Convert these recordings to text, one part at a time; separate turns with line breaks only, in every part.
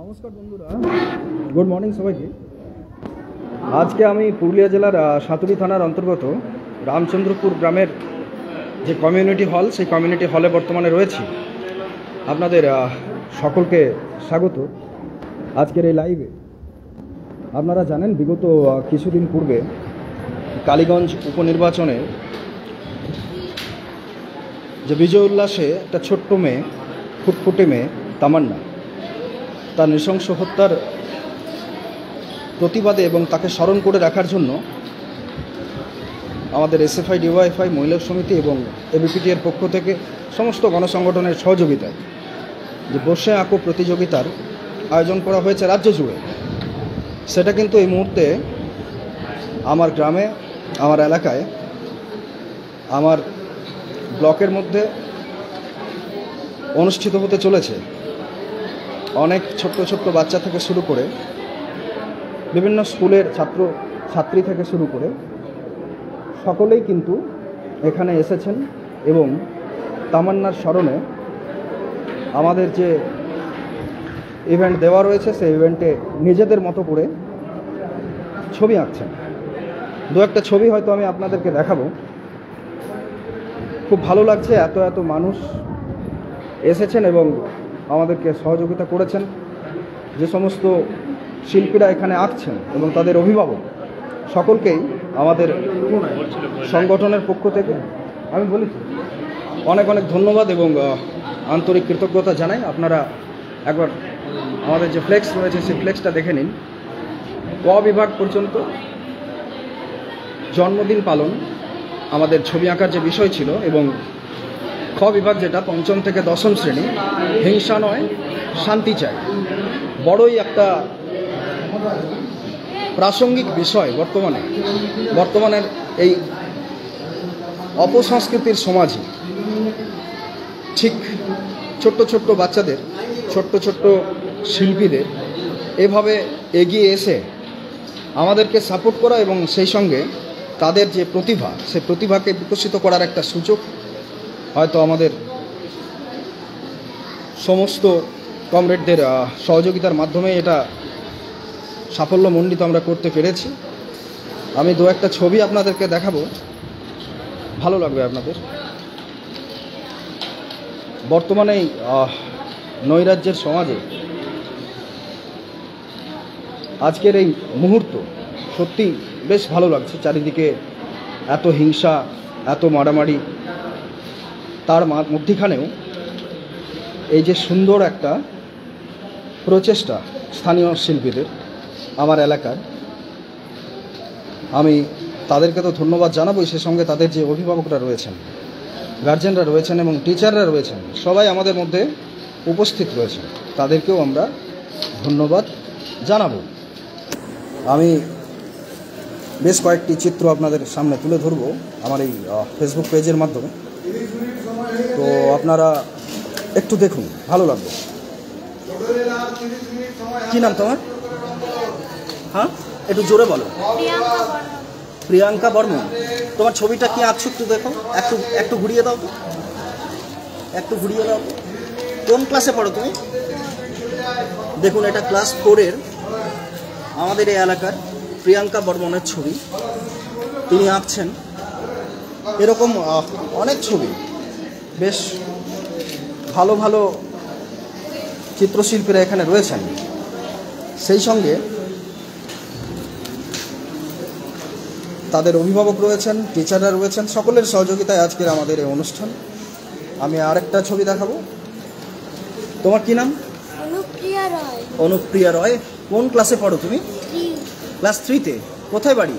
নমস্কার বন্ধুরা, good morning সবাইকে। আজকে আমি পুরুলিয়া জেলার সাতুরি থানার অন্তর্গত রামচন্দ্রপুর গ্রামের যে কমিউনিটি হল, সেই কমিউনিটি হলে বর্তমানে রয়েছি। আপনাদের সকলকে স্বাগত আজকের এই লাইভে। আপনারা জানেন বিগত কিছুদিন পূর্বে কালীগঞ্জ উপনির্বাচনে যে বিজয় উল্লাসে একটা ছোট্ট মেয়ে, ফুটফুটে মেয়ে তামান্না, তার নৃশংস হত্যার প্রতিবাদে এবং তাকে স্মরণ করে রাখার জন্য আমাদের এসএফআই, ডিওয়াইএফআই, মহিলা সমিতি এবং এবিপিটি এর পক্ষ থেকে সমস্ত গণসংগঠনের সহযোগিতায় যে বসে আঁকো প্রতিযোগিতার আয়োজন করা হয়েছে রাজ্য জুড়ে। সেটা কিন্তু এই মুহূর্তে আমার গ্রামে, আমার এলাকায়, আমার ব্লকের মধ্যে অনুষ্ঠিত হতে চলেছে। অনেক ছোট্ট ছোট্ট বাচ্চা থেকে শুরু করে বিভিন্ন স্কুলের ছাত্র ছাত্রী থেকে শুরু করে সকলেই কিন্তু এখানে এসেছেন এবং তামান্নার স্মরণে আমাদের যে ইভেন্ট দেওয়া রয়েছে সেই ইভেন্টে নিজেদের মতো করে ছবি আঁকছেন। দু একটা ছবি হয়তো আমি আপনাদেরকে দেখাবো। খুব ভালো লাগছে, এত এত মানুষ এসেছেন এবং আমাদেরকে সহযোগিতা করেছেন। যে সমস্ত শিল্পীরা এখানে আঁকছেন এবং তাদের অভিভাবক সকলকেই আমাদের সংগঠনের পক্ষ থেকে আমি বলি অনেক অনেক ধন্যবাদ এবং আন্তরিক কৃতজ্ঞতা জানাই। আপনারা একবার আমাদের যে ফ্লেক্স রয়েছে সেই ফ্লেক্সটা দেখে নিন। ক বিভাগ পর্যন্ত জন্মদিন পালন আমাদের ছবি আঁকার যে বিষয় ছিল এবং খ বিভাগ যেটা পঞ্চম থেকে দশম শ্রেণী, হিংসা নয় শান্তি চাই। বড়ই একটা প্রাসঙ্গিক বিষয় বর্তমানের এই অপসংস্কৃতির সমাজে। ঠিক ছোট্ট ছোট্ট বাচ্চাদের, ছোট্ট ছোট্ট শিল্পীদের এভাবে এগিয়ে এসে আমাদেরকে সাপোর্ট করা এবং সেই সঙ্গে তাদের যে প্রতিভা, সেই প্রতিভাকে বিকশিত করার একটা সুযোগ হয়তো আমাদের সমস্ত কমরেডদের সহযোগিতার মাধ্যমে এটা সাফল্যমণ্ডিত আমরা করতে পেরেছি। আমি দু একটা ছবি আপনাদেরকে দেখাবো, ভালো লাগবে আপনাদের। বর্তমানে নৈরাজ্যের সমাজে আজকের এই মুহূর্ত সত্যি বেশ ভালো লাগছে। চারিদিকে এত হিংসা, এত মারামারি, তার মধ্যখানেও এই যে সুন্দর একটা প্রচেষ্টা স্থানীয় শিল্পীদের আমার এলাকার, আমি তাদেরকে তো ধন্যবাদ জানাবোই। সে সঙ্গে তাদের যে অভিভাবকরা রয়েছেন, গার্জেনরা রয়েছেন এবং টিচাররা রয়েছেন, সবাই আমাদের মধ্যে উপস্থিত রয়েছেন, তাদেরকেও আমরা ধন্যবাদ জানাবো। আমি বেশ কয়েকটি চিত্র আপনাদের সামনে তুলে ধরবো আমার এই ফেসবুক পেজের মাধ্যমে, তো আপনারা একটু দেখুন, ভালো লাগবে। কি নাম তোমার? হ্যাঁ, একটু জোরে বলো। প্রিয়াঙ্কা বর্মন। তোমার ছবিটা কি আঁকছো একটু দেখো, একটু ঘুরিয়ে দাও তো, একটু ঘুরিয়ে দাও। কোন ক্লাসে পড়ো তুমি? দেখুন, এটা ক্লাস 4-এর আমাদের এই এলাকার প্রিয়াঙ্কা বর্মনের ছবি তিনি আঁকছেন। এরকম অনেক ছবি, বেশ ভালো ভালো চিত্রশিল্পীরা এখানে রয়েছেন। সেই সঙ্গে তাদের অভিভাবক রয়েছেন, টিচাররা রয়েছেন, সকলের সহযোগিতায় আজকের আমাদের এই অনুষ্ঠান। আমি আরেকটা ছবি দেখাবো। তোমার কি নাম?
অনুপ্রিয়া রয়।
অনুপ্রিয়া রয়। কোন ক্লাসে পড়ো তুমি? ক্লাস 3-তে। কোথায় বাড়ি?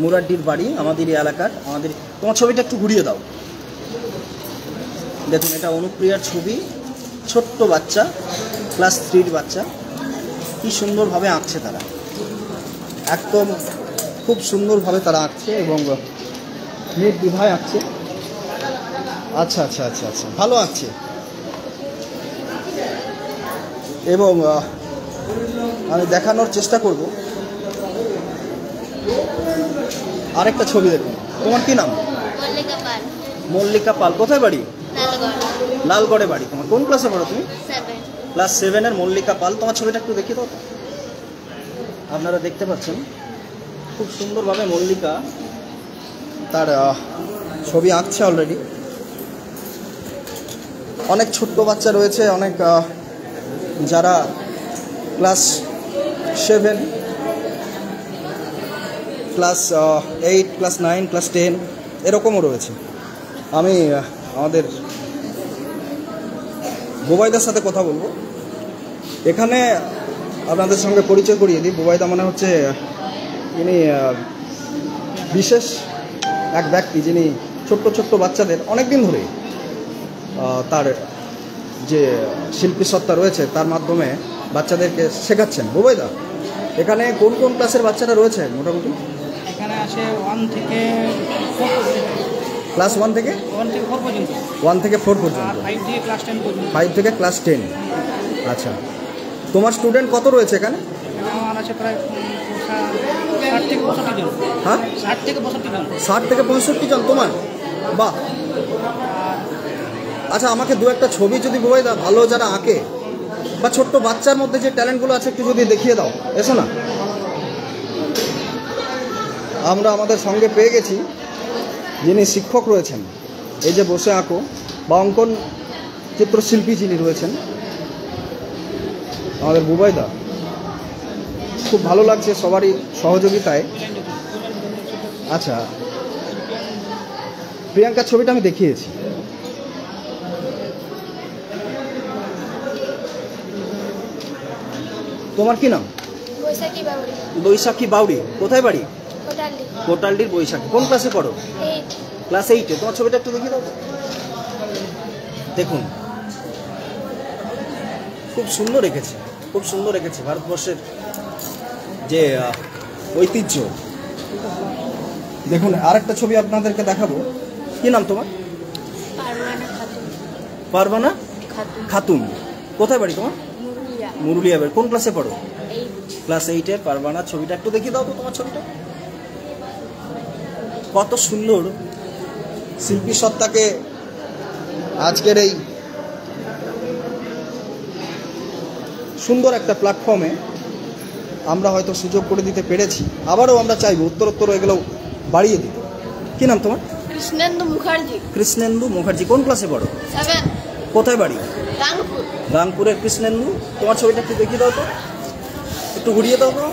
মুরাড্ডির বাড়ি, আমাদের এই এলাকার। তোমার ছবিটা একটু ঘুরিয়ে দাও। দেখুন, এটা অনুপ্রিয়ার ছবি। ছোট্ট বাচ্চা, ক্লাস 3-র বাচ্চা, কি সুন্দরভাবে আঁকছে তারা, একদম খুব সুন্দরভাবে তারা আঁকছে এবং নির্দ্বিধায় আঁকছে। আচ্ছা আচ্ছা আচ্ছা আচ্ছা, ভালো আঁকছে। এবং আমি দেখানোর চেষ্টা করব আরেকটা ছবি। দেখুন, তোমার কি নাম? মল্লিকা পাল। কোথায় বাড়ি? লালগড়ে বাড়ি। তোমার কোন ক্লাসে পড়ো তুমি? ক্লাস 7-এর মল্লিকা পাল। তোমার ছবিটা একটু দেখিয়ে দাও। আপনারা দেখতে পাচ্ছেন খুব সুন্দরভাবে মল্লিকা তার ছবি আঁকছে অলরেডি। অনেক ছোট্ট বাচ্চা রয়েছে, অনেক যারা ক্লাস 7, ক্লাস 8, ক্লাস 9, ক্লাস 10 এরকমও রয়েছে। আমি আমাদের বুবাইদার সাথে কথা বলবো। এখানে আপনাদের সঙ্গে পরিচয় করিয়ে দিই। বুবাইদা মানে হচ্ছে ইনি বিশেষ এক ব্যক্তি, যিনি ছোট্ট ছোট্ট বাচ্চাদের অনেক দিন ধরে তার যে শিল্পী সত্তা রয়েছে তার মাধ্যমে বাচ্চাদেরকে শেখাচ্ছেন। বুবাইদা, এখানে কোন কোন ক্লাসের বাচ্চারা রয়েছে মোটামুটি?
এখানে আসে 1 থেকে 4
ক্লাস 1 থেকে
4 পর্যন্ত।
1 থেকে 4 পর্যন্ত।
5 থেকে ক্লাস 10 পর্যন্ত।
5 থেকে ক্লাস 10। আচ্ছা, তোমার স্টুডেন্ট কত রয়েছে এখানে?
আমার আছে প্রায় 60 থেকে 65 জন।
হ্যাঁ,
60 থেকে 65 জন।
60 থেকে 65 জন তোমার? বাহ। আচ্ছা, আমাকে দু একটা ছবি যদি বুবাইদা ভালো যারা আঁকে বা ছোট্ট বাচ্চার মধ্যে যে ট্যালেন্টগুলো আছে একটু যদি দেখিয়ে দাও। এসো না, আমরা আমাদের সঙ্গে পেয়ে গেছি যিনি শিক্ষক রয়েছেন, এই যে বসে আঁকো বা অঙ্কন চিত্রশিল্পী যিনি রয়েছেন আমাদের বুবাইদা। খুব ভালো লাগছে সবারই সহযোগিতায়। আচ্ছা, প্রিয়াঙ্কার ছবিটা আমি দেখিয়েছি। তোমার কি নাম?
বৈশাখী বাউরি।
বৈশাখী বাউরি। কোথায় বাড়ি?
কোটালি।
কোটালডির বৈশাখী। কোন ক্লাসে পড়ো?
8।
ক্লাস 8-এ। তোমার ছবিটা একটু দেখিয়ে দাও। দেখুন, খুব সুন্দর এঁকেছে, খুব সুন্দর এঁকেছে। ভারতবর্ষের যে ঐতিহ্য। দেখুন, আরেকটা ছবি আপনাদেরকে দেখাবো। কি নাম তোমার?
পারওয়ানা খাতুন।
পারবানা
খাতুন।
খাতুন। কোথায় বাড়ি তোমার?
মুরুলিয়া।
মুরুলিয়া। কোন ক্লাসে পড়ো?
8।
ক্লাস 8-এর পারবানা। ছবিটা একটু দেখিয়ে দাও তো তোমার ছবিটা। কত সুন্দর শিল্পী সত্তাকে আজকের এই সুন্দর একটা প্ল্যাটফর্মে আমরা হয়তো সুযোগ করে দিতে পেরেছি। আবারও আমরা চাইব উত্তরোত্তর এগুলো বাড়িয়ে দিতে। কি নাম তোমার?
কৃষ্ণেন্দু মুখার্জি।
কৃষ্ণেন্দু মুখার্জি। কোন ক্লাসে পড়ো?
7।
কোথায় বাড়ি?
রাংপুর।
রাংপুরের কৃষ্ণেন্দু। তোমার ছবিটা একটু দেখিয়ে দাও তো, একটু ঘুরিয়ে দাও তো।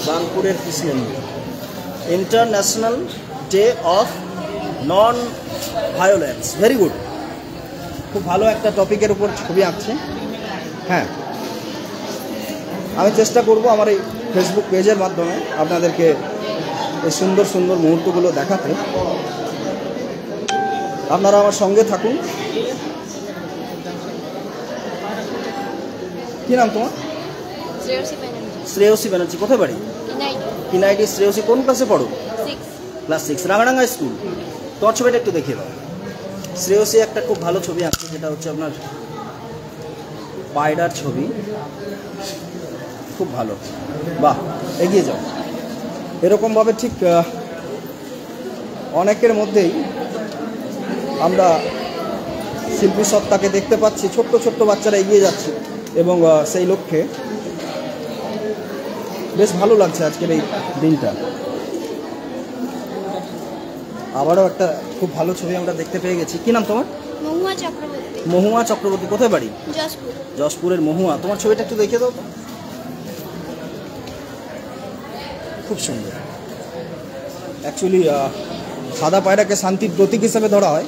রাংপুরের Krishnendu. International day of non violence. Very good. খুব ভালো একটা টপিকের উপর ছবি আঁকছে। হ্যাঁ, আমি চেষ্টা করব আমার এই ফেসবুক পেজের মাধ্যমে আপনাদেরকে এই সুন্দর সুন্দর মুহূর্তগুলো দেখাতে। আপনারা আমার সঙ্গে থাকুন। কি নাম তোমার?
শ্রেয়সী ব্যানার্জি।
শ্রেয়সী ব্যানার্জি। কোথায় বাড়ি?
কিনাইটি।
কিনাইটি। শ্রেয়সী কোন ক্লাসে পড়ো?
6।
ক্লাস 6, রাঙারাঙ্গা স্কুল। তোমার ছবিটা একটু দেখিয়ে দাও। শ্রেয়সী একটা খুব ভালো ছবি আঁকছে, যেটা হচ্ছে আপনার পায়রার ছবি। খুব ভালো, বাহ, এগিয়ে যাও। এরকমভাবে ঠিক অনেকের মধ্যেই আমরা শিল্পী সত্তাকে দেখতে পাচ্ছি। ছোট্ট ছোট্ট বাচ্চারা এগিয়ে যাচ্ছে এবং সেই লক্ষ্যে বেশ ভালো লাগছে আজকের এই দিনটা। আবারও একটা খুব ভালো ছবি আমরা দেখতে পেয়ে গেছি। কি নাম তোমার?
মহুয়া চক্রবর্তী।
মহুয়া চক্রবর্তী। কোথায় বাড়ি?
যশপুর।
যশপুরের মহুয়া। তোমার ছবিটা একটু দেখিয়ে দাও তো। খুব সুন্দর। অ্যাকচুয়ালি সাদা পায়রাকে শান্তির প্রতীক হিসেবে ধরা হয়,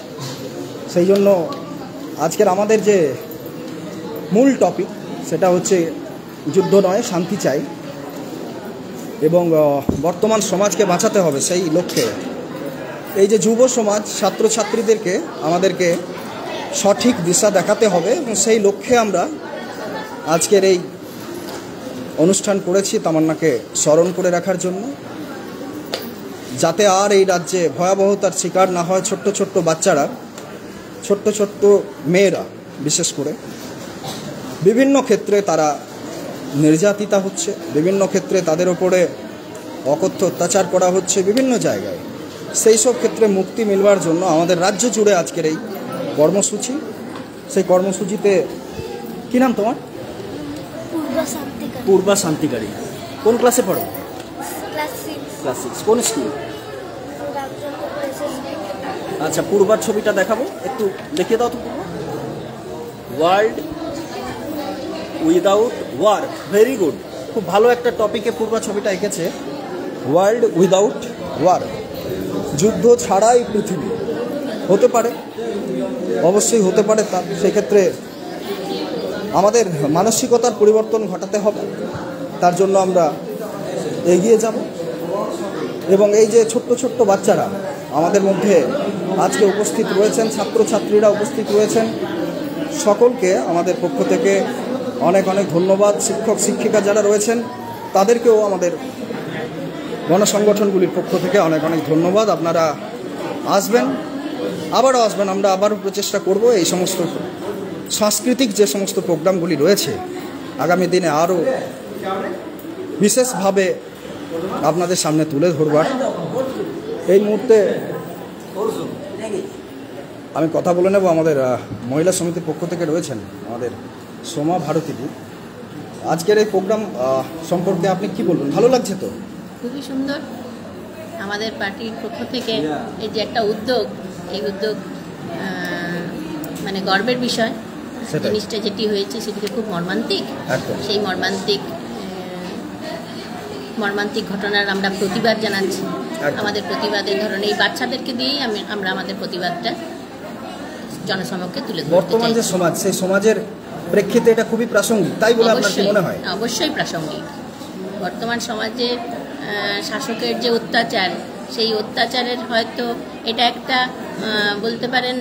সেই জন্য আজকের আমাদের যে মূল টপিক সেটা হচ্ছে যুদ্ধ নয়, শান্তি চাই এবং বর্তমান সমাজকে বাঁচাতে হবে। সেই লক্ষ্যে এই যে যুব সমাজ, ছাত্রছাত্রীদেরকে আমাদেরকে সঠিক দিশা দেখাতে হবে এবং সেই লক্ষ্যে আমরা আজকের এই অনুষ্ঠান করেছি তামান্নাকে স্মরণ করে রাখার জন্য, যাতে আর এই রাজ্যে ভয়াবহতার শিকার না হয় ছোট্ট ছোট্ট বাচ্চারা, ছোট্ট ছোট্ট মেয়েরা। বিশেষ করে বিভিন্ন ক্ষেত্রে তারা নির্যাতিতা হচ্ছে, বিভিন্ন ক্ষেত্রে তাদের ওপরে অকথ্য অত্যাচার করা হচ্ছে বিভিন্ন জায়গায়। সেই সব ক্ষেত্রে মুক্তি মিলবার জন্য আমাদের রাজ্য জুড়ে আজকের এই কর্মসূচি। সেই কর্মসূচিতে কী নাম তোমার?
পূর্বা শান্তিকারী।
পূর্বা শান্তিকারী। কোন ক্লাসে পড়ো?
ক্লাস 6।
ক্লাস 6। কোন স্কুল?
রামচন্দ্রপুর এসএসবি।
আচ্ছা, পূর্বার ছবিটা দেখাবো, একটু দেখিয়ে দাও তো। Purba world without war, very good, খুব ভালো একটা টপিকে পূর্বা ছবিটা এঁকেছে। ওয়ার্ল্ড উইদাউট ওয়ার, যুদ্ধ ছাড়াই পৃথিবী। হতে পারে, অবশ্যই হতে পারে। তার সেক্ষেত্রে আমাদের মানসিকতার পরিবর্তন ঘটাতে হবে, তার জন্য আমরা এগিয়ে যাব। এবং এই যে ছোট্ট ছোট্ট বাচ্চারা আমাদের মধ্যে আজকে উপস্থিত রয়েছেন, ছাত্রছাত্রীরা উপস্থিত রয়েছেন, সকলকে আমাদের পক্ষ থেকে অনেক অনেক ধন্যবাদ। শিক্ষক শিক্ষিকা যারা রয়েছেন তাদেরকেও আমাদের গণসংগঠনগুলির পক্ষ থেকে অনেক অনেক ধন্যবাদ। আপনারা আসবেন, আবারও আসবেন, আমরা আবারও প্রচেষ্টা করব এই সমস্ত সাংস্কৃতিক যে সমস্ত প্রোগ্রামগুলি রয়েছে আগামী দিনে আরও বিশেষভাবে আপনাদের সামনে তুলে ধরবার। এই মুহূর্তে আমি কথা বলে নেব, আমাদের মহিলা সমিতির পক্ষ থেকে রয়েছেন আমাদের সোমা ভারতীদি। আজকের এই প্রোগ্রাম সম্পর্কে আপনি কি বলবেন? ভালো লাগছে তো?
খুবই সুন্দর। আমাদের পার্টির পক্ষ থেকে এই যে একটা উদ্যোগ, এই উদ্যোগ মানে গর্বের বিষয়। জিনিসটা যেটি হয়েছে সেটিকে খুব মর্মান্তিক। সেই মর্মান্তিক ঘটনার আমরা প্রতিবাদ জানাচ্ছি। আমাদের প্রতিবাদের ধরনের এই বাচ্চাদেরকে দিয়েই আমরা আমাদের প্রতিবাদটা জনসমক্ষে তুলে ধরতে চাই।
বর্তমান যে সমাজ, সেই সমাজের প্রেক্ষিতে এটা খুবই প্রাসঙ্গিক, তাই বলে আপনার কি মনে হয়?
অবশ্যই প্রাসঙ্গিক। বর্তমান সমাজে শাসকের যে অত্যাচার, সেই অত্যাচারের হয়তো এটা একটা বলতে পারেন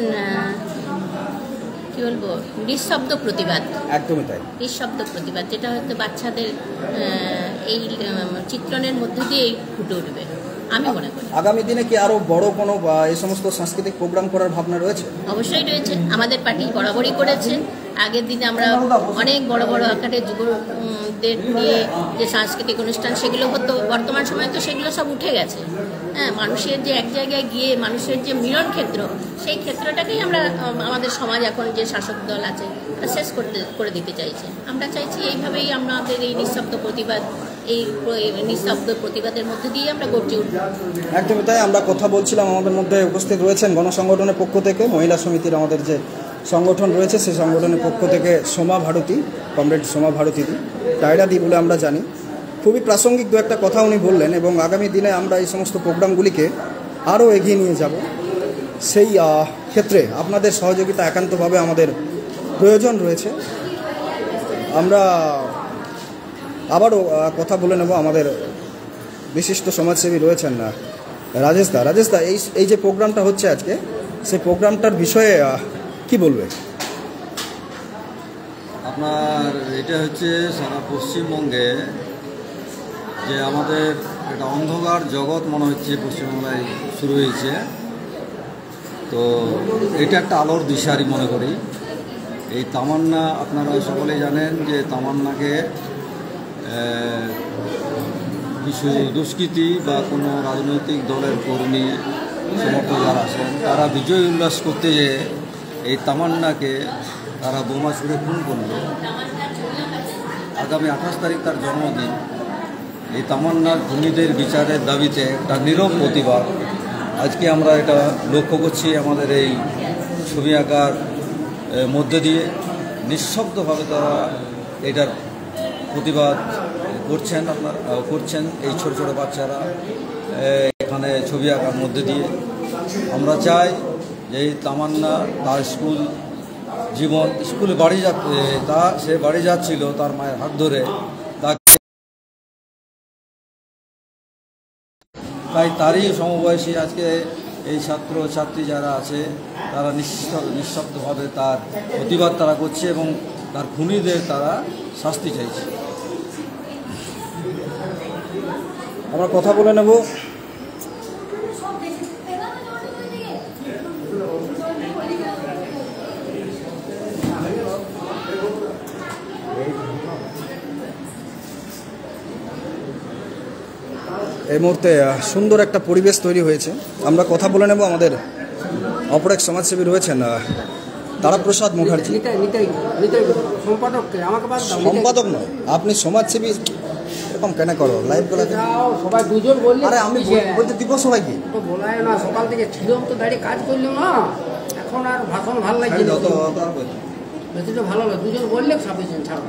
কি বলবো, নিঃশব্দ প্রতিবাদ।
একদমই তাই,
নিঃশব্দ প্রতিবাদ, যেটা হয়তো বাচ্চাদের এই চিত্রণের মধ্যে দিয়েই ফুটে উঠবে আমি মনে করি।
আগামী দিনে কি আরো বড় কোনো এই সমস্ত সাংস্কৃতিক প্রোগ্রাম করার ভাবনা রয়েছে?
অবশ্যই রয়েছে। আমাদের পার্টি বরাবরই করেছে। আগের দিনে আমরা অনেক বড় বড় আকারে যুবকদের নিয়ে যে সাংস্কৃতিক অনুষ্ঠান সেগুলো হতো, বর্তমান সময়ে তো সেগুলো সব উঠে গেছে। হ্যাঁ, মানুষের যে এক জায়গায় গিয়ে মানুষের যে মিলন ক্ষেত্র, সেই ক্ষেত্রটাকেই আমরা আমাদের সমাজ এখন যে শাসক দল আছে শেষ করে দিতে চাইছে। আমরা চাইছি এইভাবেই আমাদের এই নিঃশব্দ প্রতিবাদ, এই নিঃশব্দ প্রতিবাদের মধ্যে দিয়ে আমরা গড়ে উঠব।
একদমই তাই। আমরা কথা বলছিলাম, আমাদের মধ্যে উপস্থিত রয়েছেন গণসংগঠনের পক্ষ থেকে মহিলা সমিতির আমাদের যে সংগঠন রয়েছে, সেই সংগঠনের পক্ষ থেকে সোমা ভারতী, কমরেড সোমা ভারতীদি, টায়রাদি বলে আমরা জানি। খুবই প্রাসঙ্গিক দু একটা কথা উনি বললেন, এবং আগামী দিনে আমরা এই সমস্ত প্রোগ্রামগুলিকে আরও এগিয়ে নিয়ে যাব। সেই ক্ষেত্রে আপনাদের সহযোগিতা একান্তভাবে আমাদের প্রয়োজন রয়েছে। আমরা আবারও কথা বলে নেব, আমাদের বিশিষ্ট সমাজসেবী রয়েছেন না রাজেশদা। এই যে প্রোগ্রামটা হচ্ছে আজকে, সেই প্রোগ্রামটার বিষয়ে কি বলবে?
আপনার এটা হচ্ছে সারা পশ্চিমবঙ্গে যে আমাদের একটা অন্ধকার জগৎ মনে হচ্ছে পশ্চিমবাংলায় শুরু হয়েছে, তো এটা একটা আলোর দিশারি মনে করি। এই তামান্না, আপনারা সকলেই জানেন যে তামান্নাকে কিছু দুষ্কৃতী বা কোনো রাজনৈতিক দলের কর্মী সমর্থক যারা আছেন, তারা বিজয় উল্লাস করতে যেয়ে এই তামান্নাকে তারা বোমা ছুড়ে খুন করল। আগামী 28 তারিখ তার জন্মদিন। এই তামান্নার খুনিদের বিচারের দাবিতে একটা নীরব প্রতিবাদ আজকে আমরা এটা লক্ষ্য করছি। আমাদের এই ছবি আঁকার মধ্যে দিয়ে নিঃশব্দভাবে তারা এটার প্রতিবাদ করছেন এই ছোট ছোট বাচ্চারা এখানে ছবি আঁকার মধ্যে দিয়ে। আমরা চাই যে এই তামান্না তার স্কুলে সে বাড়ি যাচ্ছিল তার মায়ের হাত ধরে, তাই তারই সমবয়সী আজকে এই ছাত্র ছাত্রী যারা আছে তারা নিঃশব্দভাবে তার প্রতিবাদ তারা করছে এবং তার খুনিদের তারা শাস্তি চাইছে।
আমরা কথা বলে নেব এই মুহূর্তে সুন্দর একটা পরিবেশ তৈরি হয়েছে। আমরা কথা বলে নেব, আমাদের অপর এক সমাজসেবী রয়েছেন তারাপ্রসাদ মুখার্জি।
সম্পাদককে আমাকে বাদ দাও।
সম্পাদক নয়, আপনি সমাজসেবী। এরকম কেন করো লাইভগুলোতে?
যাও, সবাই দুজন বললে
আরে আমি বলতে দিব সবাইকে।
তো বলায় না, সকাল থেকে ছিলাম তো দাঁড়িয়ে কাজ করলাম না, এখন আর ভাষণ ভালো লাগছে না। বেশিটা ভালো লাগে, দুজন বললে সাফিসিয়েন্ট ছাড়ো।